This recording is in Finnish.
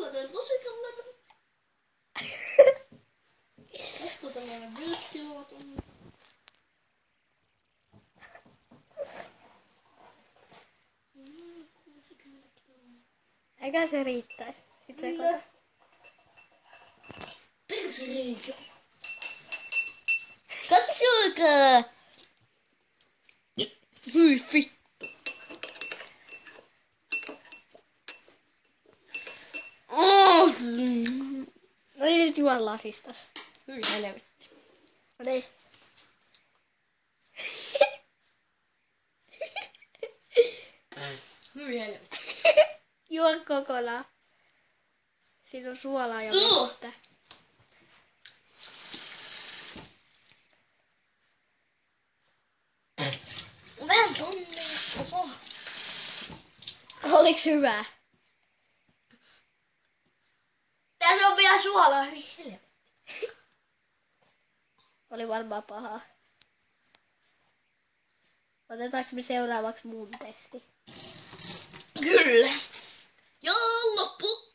tällainen tosi tällainen. Tästä tällainen 5 kilowatunnin. Eikä se riittäisi. Sitten Kyllä. Perseriikö. Katsokaa! Hyi vittu. No niin, nyt juon lasistas. Hyi helvetti. No niin. Hyi helvetti. Juon kokonaan. Siinä on suolaa ja Tuu! vettä. Vähän tonne. Oho. Oliks hyvä? Tässä on vielä suolaa. Hyi helvetti. Oli varmaan pahaa. Otetaanko me seuraavaksi mun testi? Kyllä. Ja loppu.